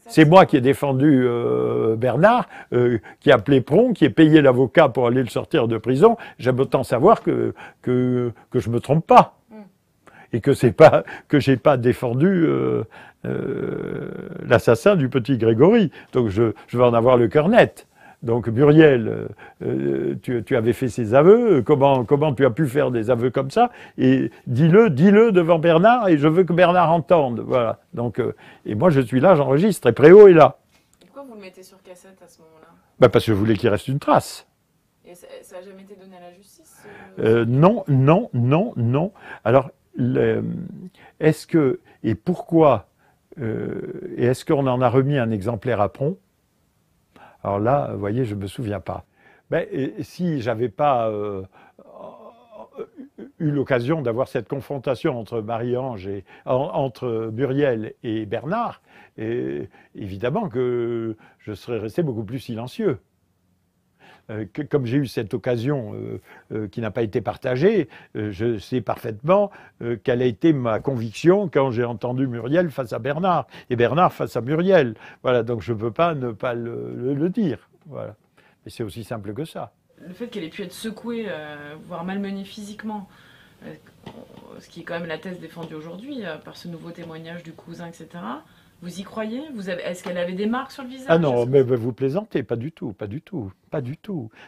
C'est moi qui ai défendu Bernard, qui a appelé Pron, qui ai payé l'avocat pour aller le sortir de prison. J'aime autant savoir que je me trompe pas. Et que c'est pas que j'ai pas défendu l'assassin du petit Grégory. Donc je vais en avoir le cœur net. Donc Muriel, tu avais fait ces aveux, comment tu as pu faire des aveux comme ça? Et dis-le devant Bernard, et je veux que Bernard entende. Voilà. Donc, et moi je suis là, j'enregistre, et Préau est là. Et pourquoi vous le mettez sur cassette à ce moment-là? Bah parce que je voulais qu'il reste une trace. Et ça n'a jamais été donné à la justice? Non. Alors, est-ce que, et pourquoi, et est-ce qu'on en a remis un exemplaire à Pron? Alors là, vous voyez, je ne me souviens pas. Mais si j'avais pas eu l'occasion d'avoir cette confrontation entre Marie-Ange et entre Muriel et Bernard, évidemment que je serais resté beaucoup plus silencieux. Comme j'ai eu cette occasion qui n'a pas été partagée, je sais parfaitement quelle a été ma conviction quand j'ai entendu Muriel face à Bernard, et Bernard face à Muriel. Voilà, donc je ne peux pas ne pas le dire. Voilà. Et c'est aussi simple que ça. Le fait qu'elle ait pu être secouée, voire malmenée physiquement, ce qui est quand même la thèse défendue aujourd'hui par ce nouveau témoignage du cousin, etc., vous y croyez? Est-ce qu'elle avait des marques sur le visage? Ah non, mais vous plaisantez, pas du tout.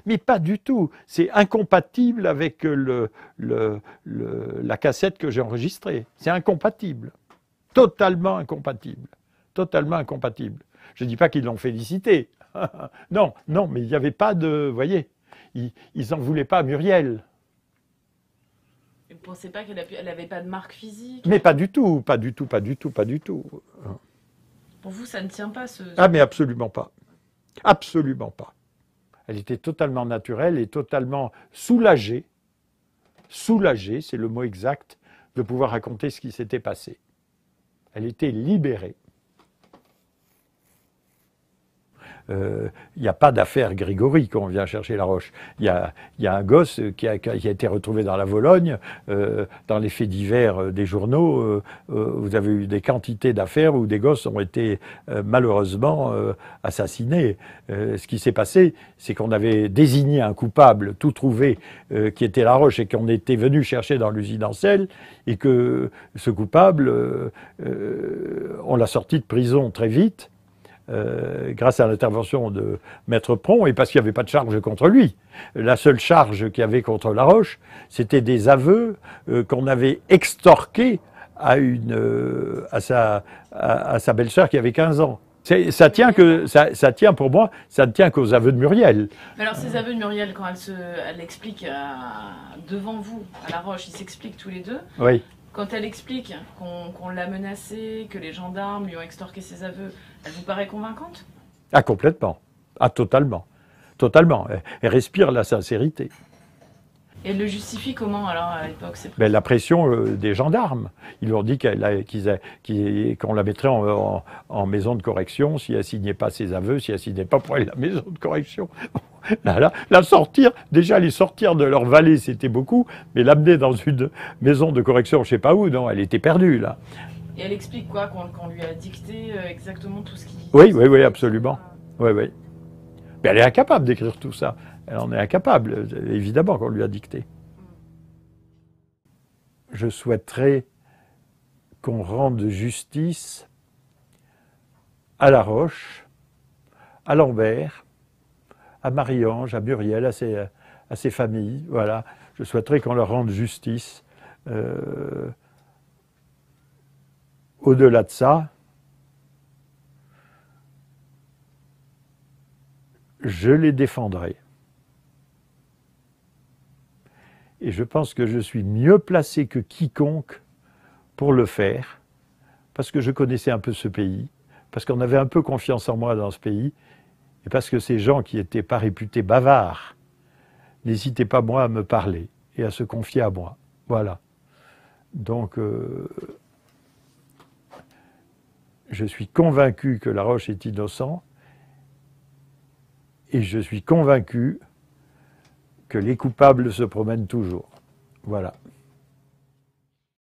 Mais pas du tout. C'est incompatible avec la cassette que j'ai enregistrée. C'est incompatible. Totalement incompatible. Totalement incompatible. Je ne dis pas qu'ils l'ont félicité. Non, mais il n'y avait pas de... Vous voyez, ils n'en voulaient pas à Muriel. Vous ne pensez pas qu'elle n'avait pas de marque physique? Mais pas du tout. Pour vous, ça ne tient pas Ah, mais absolument pas. Absolument pas. Elle était totalement naturelle et totalement soulagée. Soulagée, c'est le mot exact, de pouvoir raconter ce qui s'était passé. Elle était libérée. Il n'y a pas d'affaire Grégory quand on vient chercher la roche. Il y a un gosse qui a été retrouvé dans la Vologne, dans les faits divers des journaux. Vous avez eu des quantités d'affaires où des gosses ont été malheureusement assassinés. Ce qui s'est passé, c'est qu'on avait désigné un coupable tout trouvé qui était la roche et qu'on était venu chercher dans l'usine Ancel, et que ce coupable, on l'a sorti de prison très vite. Grâce à l'intervention de Maître Pron, et parce qu'il n'y avait pas de charge contre lui. La seule charge qu'il y avait contre Laroche, c'était des aveux qu'on avait extorqués à sa belle-sœur qui avait 15 ans. Ça tient pour moi, ça ne tient qu'aux aveux de Muriel. Mais alors ces aveux de Muriel, quand elle explique devant vous, à Laroche, ils s'expliquent tous les deux. Oui. Quand elle explique qu'on l'a menacée, que les gendarmes lui ont extorqué ses aveux, elle vous paraît convaincante? Ah, complètement. Ah, totalement. Totalement. Elle respire la sincérité. Et elle le justifie comment, alors, à l'époque? La pression des gendarmes. Ils leur ont dit qu'on la mettrait en maison de correction si elle ne signait pas ses aveux, si elle ne signait pas pour aller à la maison de correction. La sortir, déjà les sortir de leur vallée, c'était beaucoup, mais l'amener dans une maison de correction, je ne sais pas où, non, elle était perdue, là. Et elle explique quoi? Qu'on lui a dicté exactement tout ce qui... Oui, absolument. Oui. Mais elle est incapable d'écrire tout ça. Elle en est incapable, évidemment, qu'on lui a dicté. Je souhaiterais qu'on rende justice à Laroche, à Lambert, à Marie-Ange, à Muriel, à ses familles. Voilà. Je souhaiterais qu'on leur rende justice. Au-delà de ça, je les défendrai. Et je pense que je suis mieux placé que quiconque pour le faire, parce que je connaissais un peu ce pays, parce qu'on avait un peu confiance en moi dans ce pays, et parce que ces gens qui n'étaient pas réputés bavards n'hésitaient pas, moi, à me parler et à se confier à moi. Voilà. Donc, je suis convaincu que Laroche est innocent, et je suis convaincu que les coupables se promènent toujours. Voilà.